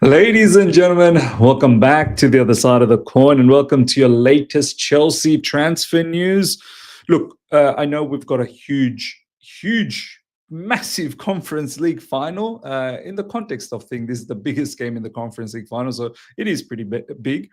Ladies and gentlemen, welcome back to the other side of the coin and welcome to your latest Chelsea transfer news. Look, I know we've got a huge, massive Conference League final. In the context of things, this is the biggest game in the Conference League final, so it is pretty big.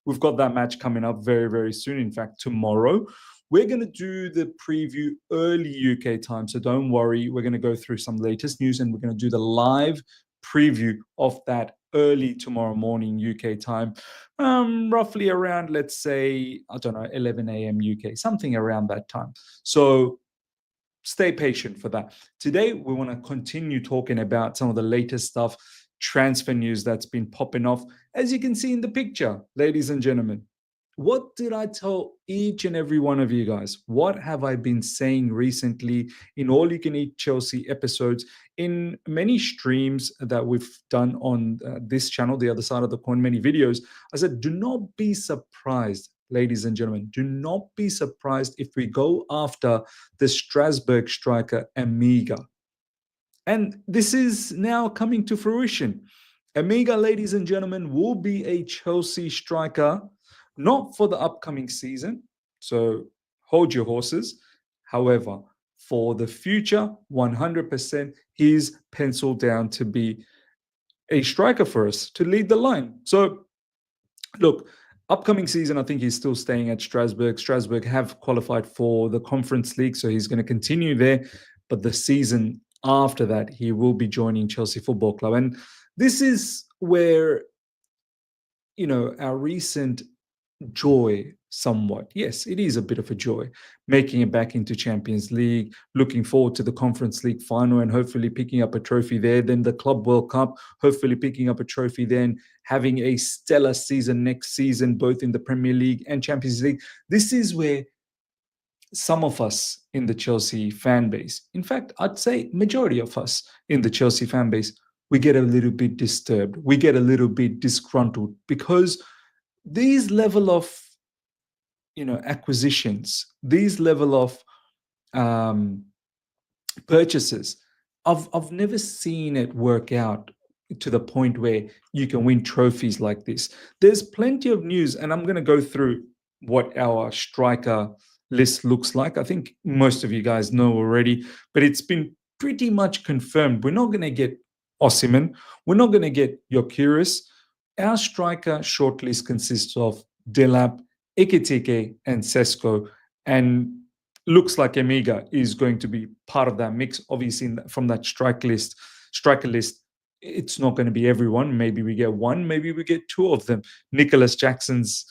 We've got that match coming up very, very soon. In fact, tomorrow. We're going to do the preview early UK time, so don't worry. We're going to go through some latest news and we're going to do the live preview of that early tomorrow morning UK time, roughly around, let's say, I don't know, 11 a.m. UK, something around that time. So stay patient for that. Today, we want to continue talking about some of the latest stuff, transfer news that's been popping off. As you can see in the picture, ladies and gentlemen, what did I tell each and every one of you guys? What have I been saying recently in All You Can Eat Chelsea episodes, in many streams that we've done on this channel, The Other Side of the Coin, many videos? I said, do not be surprised, ladies and gentlemen. Do not be surprised if we go after the Strasbourg striker, Emegha. And this is now coming to fruition. Emegha, ladies and gentlemen, will be a Chelsea striker, not for the upcoming season, so hold your horses. However, for the future, 100%, he's penciled down to be a striker for us, to lead the line. So, look, upcoming season, I think he's still staying at Strasbourg. Strasbourg have qualified for the Conference League, so he's going to continue there. But the season after that, he will be joining Chelsea Football Club. And this is where, you know, our recent joy somewhat. Yes, it is a bit of a joy making it back into Champions League, looking forward to the Conference League final and hopefully picking up a trophy there, then the Club World Cup, hopefully picking up a trophy, then having a stellar season next season, both in the Premier League and Champions League. This is where some of us in the Chelsea fan base, in fact, I'd say majority of us in the Chelsea fan base, we get a little bit disturbed. We get a little bit disgruntled because these level of, you know, acquisitions, these level of purchases, I've never seen it work out to the point where you can win trophies like this. There's plenty of news, and I'm going to go through what our striker list looks like. I think most of you guys know already, but it's been pretty much confirmed. We're not going to get Osimhen. We're not going to get Gyökeres. Our striker shortlist consists of Delap, Ekitike, and Sesko, and looks like Emegha is going to be part of that mix. Obviously, from that striker list, it's not going to be everyone. Maybe we get one, maybe we get two of them. Nicholas Jackson's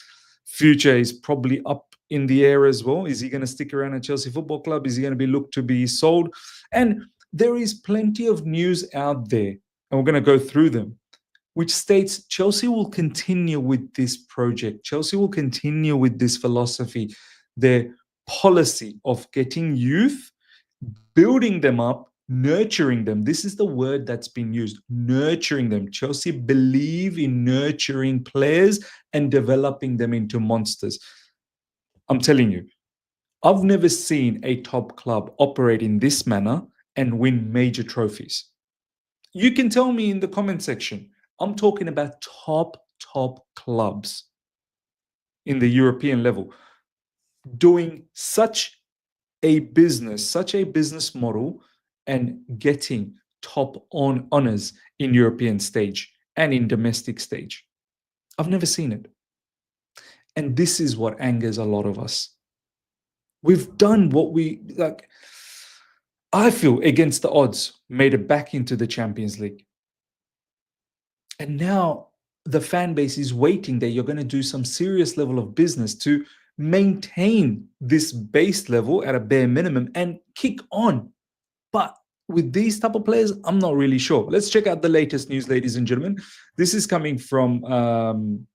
future is probably up in the air as well. Is he going to stick around at Chelsea Football Club? Is he going to be looked to be sold? And there is plenty of news out there, and we're going to go through them, which states Chelsea will continue with this project. Chelsea will continue with this philosophy, their policy of getting youth, building them up, nurturing them. This is the word that's been used, nurturing them. Chelsea believe in nurturing players and developing them into monsters. I'm telling you, I've never seen a top club operate in this manner and win major trophies. You can tell me in the comment section. I'm talking about top clubs in the European level doing such a business model and getting top honors in European stage and in domestic stage. I've never seen it. And this is what angers a lot of us. We've done what we like. I feel against the odds, made it back into the Champions League. And now the fan base is waiting that you're going to do some serious level of business to maintain this base level at a bare minimum and kick on. But with these type of players, I'm not really sure. Let's check out the latest news, ladies and gentlemen. This is coming from,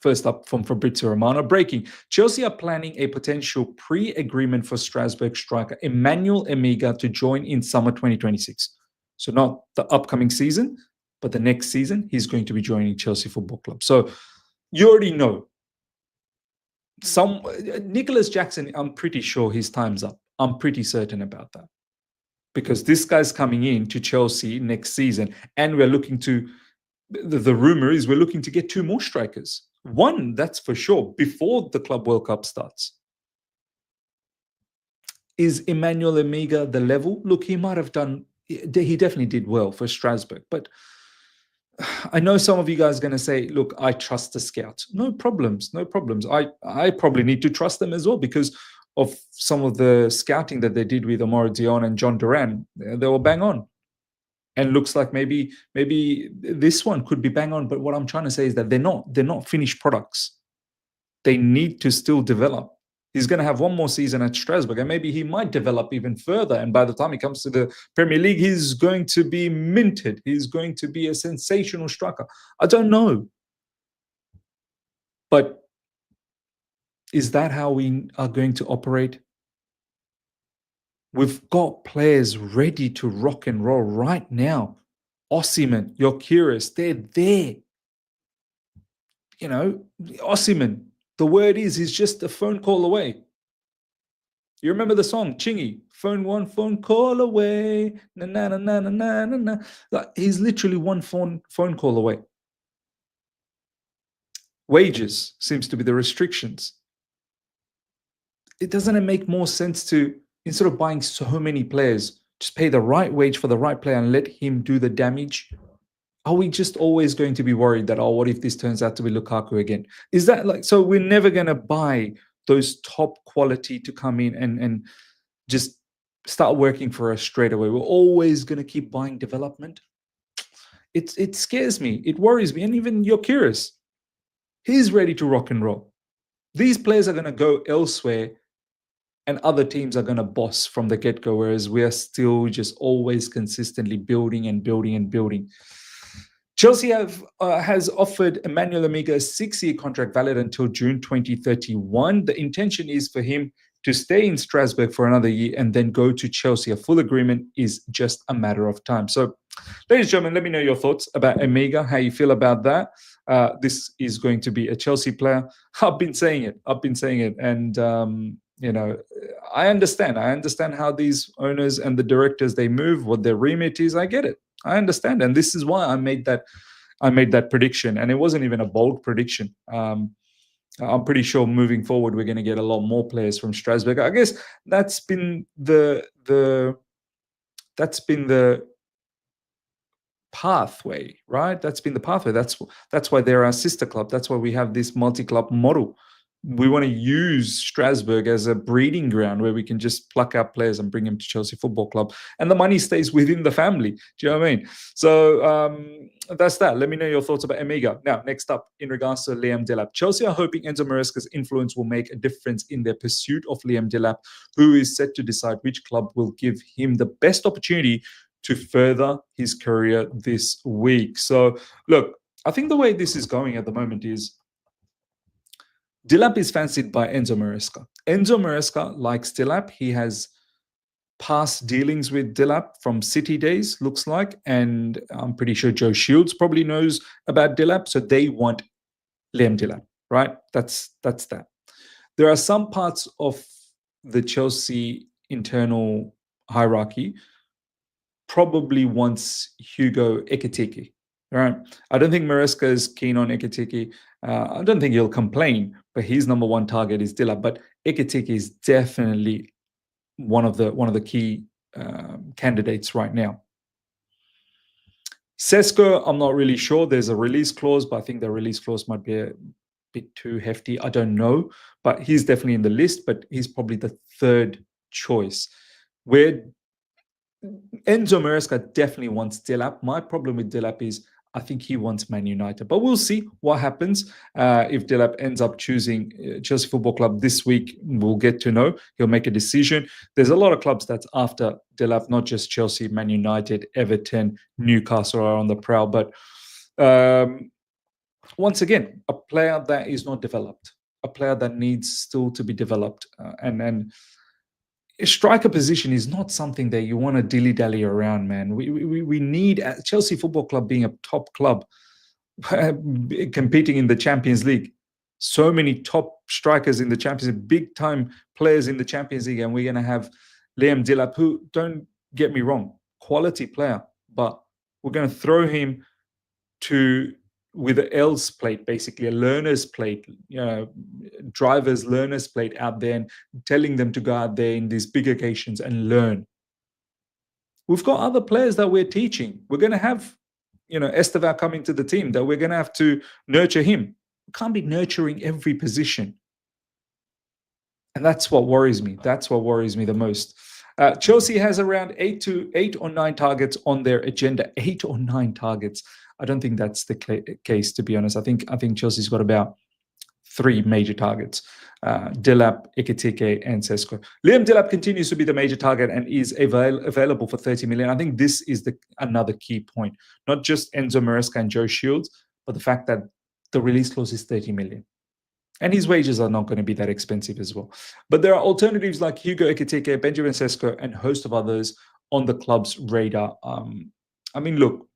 first up from Fabrizio Romano. Breaking. Chelsea are planning a potential pre-agreement for Strasbourg striker Emmanuel Emegha to join in summer 2026. So not the upcoming season, but the next season, he's going to be joining Chelsea Football Club. So you already know. Nicholas Jackson, I'm pretty sure his time's up. I'm pretty certain about that. because this guy's coming in to Chelsea next season, and we're looking to. The rumor is we're looking to get 2 more strikers. One, that's for sure, before the Club World Cup starts. Is Emmanuel Emegha the level? Look, he might have done. He definitely did well for Strasbourg, but I know some of you guys are going to say, look, I trust the scouts. No problems, no problems. I probably need to trust them as well because of some of the scouting that they did with Omar Dion and John Duran. They were bang on. And looks like maybe this one could be bang on. But what I'm trying to say is that they're not finished products. They need to still develop. He's going to have one more season at Strasbourg, and maybe he might develop even further. And by the time he comes to the Premier League, he's going to be minted. He's going to be a sensational striker. I don't know. But is that how we are going to operate? We've got players ready to rock and roll right now. Osimhen, you're curious, they're there. You know, Osimhen, the word is he's just a phone call away. You remember the song Chingy, phone call away, na na na na na na na. Like, he's literally one phone call away. Wages seems to be the restrictions. Doesn't it make more sense to, instead of buying so many players, just pay the right wage for the right player and let him do the damage? Are we just always going to be worried that, oh, what if this turns out to be Lukaku again? Is that like, so we're never going to buy those top quality to come in and just start working for us straight away? We're always going to keep buying development. It scares me. It worries me. And even you're curious. He's ready to rock and roll. These players are going to go elsewhere and other teams are going to boss from the get-go, whereas we are still just always consistently building and building and building. Chelsea has offered Emmanuel Emegha a 6-year contract valid until June 2031. The intention is for him to stay in Strasbourg for another year and then go to Chelsea. A full agreement is just a matter of time. So, ladies and gentlemen, let me know your thoughts about Emegha, how you feel about that. This is going to be a Chelsea player. I've been saying it. And, you know, I understand how these owners and the directors, they move, what their remit is. I get it. I understand. And this is why I made that prediction. And it wasn't even a bold prediction. I'm pretty sure moving forward, we're going to get a lot more players from Strasbourg. I guess that's been the pathway, right? That's been the pathway. That's why they're our sister club. That's why we have this multi-club model. We want to use Strasbourg as a breeding ground where we can just pluck out players and bring them to Chelsea Football Club, and the money stays within the family. Do you know what I mean? So that's that. Let me know your thoughts about Emegha. Now, next up, in regards to Liam Delap, Chelsea are hoping Enzo Maresca's influence will make a difference in their pursuit of Liam Delap, who is set to decide which club will give him the best opportunity to further his career this week. So, look, I think the way this is going at the moment is Delap is fancied by Enzo Maresca. Enzo Maresca likes Delap. He has past dealings with Delap from City days, looks like, and I'm pretty sure Joe Shields probably knows about Delap, so they want Liam Delap, right? That's that. There are some parts of the Chelsea internal hierarchy probably wants Hugo Ekitike, right? I don't think Maresca is keen on Ekitike. I don't think he'll complain, but his number one target is Delap. But Ekitike is definitely one of the key candidates right now. Sesko, I'm not really sure. There's a release clause, but I think the release clause might be a bit too hefty. I don't know, but he's definitely in the list, but he's probably the third choice. Where Enzo Maresca definitely wants Delap. My problem with Delap is I think he wants Man United, but we'll see what happens. If Delap ends up choosing Chelsea Football Club this week, we'll get to know. He'll make a decision. There's a lot of clubs that's after Delap, not just Chelsea, Man United, Everton, Newcastle are on the prowl. But once again, a player that is not developed, a player that needs still to be developed, and a striker position is not something that you want to dilly-dally around, man. We need Chelsea Football Club being a top club, competing in the Champions League. So many top strikers in the Champions League, big-time players in the Champions League, and we're going to have Liam Delap, who, don't get me wrong, quality player, but we're going to throw him to with an L's plate, basically a learner's plate, driver's learner's plate out there, and telling them to go out there in these big occasions and learn. We've got other players that we're teaching. We're going to have, Estevan coming to the team that we're going to have to nurture him. We can't be nurturing every position. And that's what worries me. That's what worries me the most. Chelsea has around eight or nine targets on their agenda. 8 or 9 targets. I don't think that's the case, to be honest. I think Chelsea's got about 3 major targets. Delap, Ekitike, and Sesko. Liam Delap continues to be the major target and is available for 30 million. I think this is another key point. Not just Enzo Maresca and Joe Shields, but the fact that the release clause is 30 million. And his wages are not going to be that expensive as well. But there are alternatives like Hugo Ekitike, Benjamin Sesko, and a host of others on the club's radar. Look,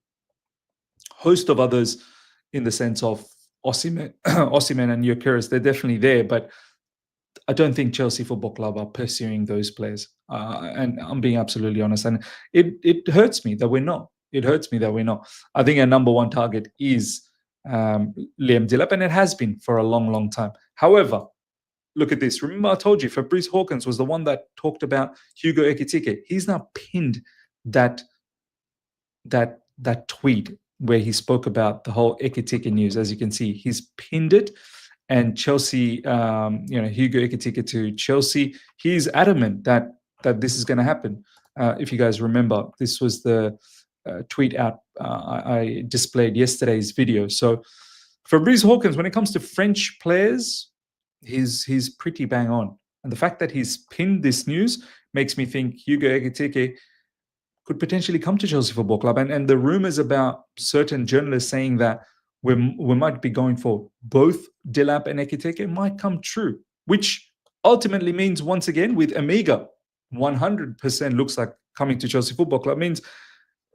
host of others in the sense of Osimhen and Gyökeres, they're definitely there, but I don't think Chelsea Football Club are pursuing those players. And I'm being absolutely honest. And it hurts me that we're not. It hurts me that we're not. I think our number one target is Liam Delap, and it has been for a long, long time. However, look at this. Remember, I told you Fabrice Hawkins was the one that talked about Hugo Ekitike. He's now pinned that tweet where he spoke about the whole Ekitike news. As you can see, he's pinned it. And Chelsea, Hugo Ekitike to Chelsea, he's adamant that this is going to happen. If you guys remember, this was the tweet out I displayed yesterday's video. So Fabrice Hawkins, when it comes to French players, he's pretty bang on. And the fact that he's pinned this news makes me think Hugo Ekitike could potentially come to Chelsea Football Club. And the rumors about certain journalists saying that we might be going for both Delap and Ekitike might come true, which ultimately means, once again, with Emegha, 100% looks like coming to Chelsea Football Club, means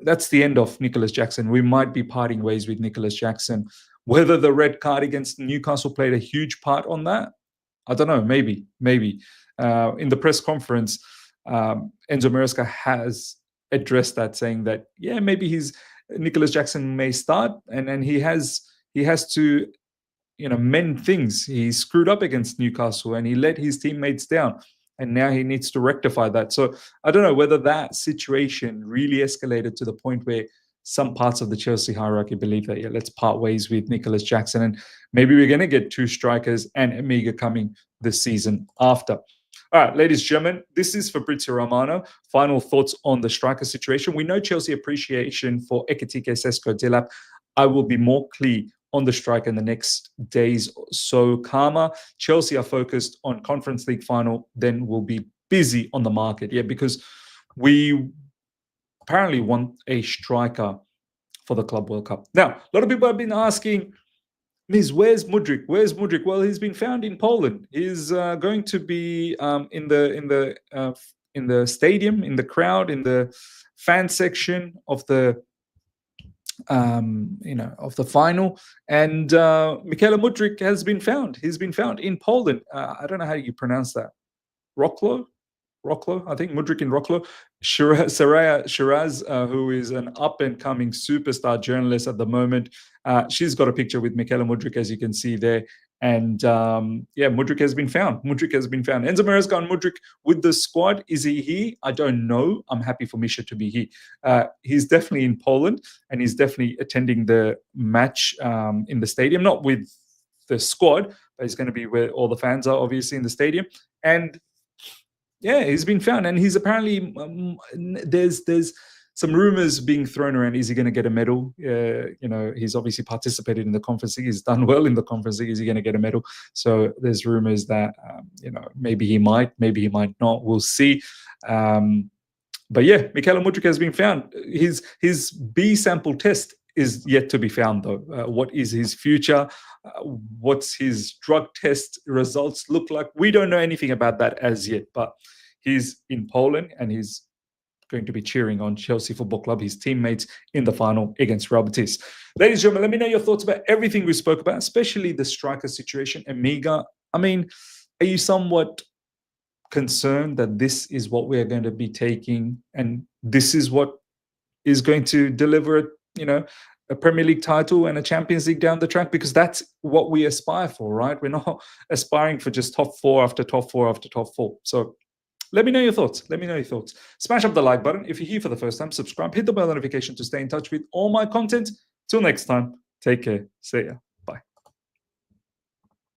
that's the end of Nicholas Jackson. We might be parting ways with Nicholas Jackson. Whether the red card against Newcastle played a huge part on that, I don't know. Maybe. In the press conference, Enzo Maresca has addressed that, saying that, yeah, maybe Nicholas Jackson may start, and he has to, mend things. He screwed up against Newcastle and he let his teammates down, and now he needs to rectify that. So I don't know whether that situation really escalated to the point where some parts of the Chelsea hierarchy believe that, yeah, let's part ways with Nicholas Jackson, and maybe we're going to get 2 strikers and Emegha coming this season after. All right, ladies and gentlemen, this is Fabrizio Romano. Final thoughts on the striker situation. We know Chelsea appreciation for Ekitike, Sesko, Delap. I will be more clear on the striker in the next days or so. Karma. Chelsea are focused on Conference League final, then we'll be busy on the market. Yeah, because we apparently want a striker for the Club World Cup. Now, a lot of people have been asking, Miz, where's Mudryk? Where's Mudryk? Well, he's been found in Poland. He's going to be in the stadium, in the crowd, in the fan section of the of the final. And Mykhailo Mudryk has been found. He's been found in Poland. I don't know how you pronounce that. Wrocław, I think, Mudryk in Wrocław. Saraya Shiraz, who is an up-and-coming superstar journalist at the moment, she's got a picture with Mykhailo Mudryk, as you can see there. And Mudryk has been found. Enzo Maresca and Mudryk with the squad. Is he here? I don't know. I'm happy for Misha to be here. He's definitely in Poland, and he's definitely attending the match in the stadium, not with the squad, but he's going to be where all the fans are, obviously, in the stadium. And yeah, he's been found, and he's apparently there's some rumors being thrown around. Is he going to get a medal? He's obviously participated in the Conference League. He's done well in the Conference League. Is he going to get a medal? So there's rumors that maybe he might not. We'll see. But yeah, Mykhailo Mudryk has been found. His B sample test is yet to be found, though. What is his future? What's his drug test results look like? We don't know anything about that as yet, but he's in Poland and he's going to be cheering on Chelsea Football Club, his teammates, in the final against Real Betis. Ladies and gentlemen, let me know your thoughts about everything we spoke about, especially the striker situation. Emegha, I mean, are you somewhat concerned that this is what we are going to be taking, and this is what is going to deliver, a Premier League title and a Champions League down the track, because that's what we aspire for, right? We're not aspiring for just top four after top four after top four. So let me know your thoughts. Smash up the like button. If you're here for the first time, subscribe, hit the bell notification to stay in touch with all my content. Till next time, take care. See ya.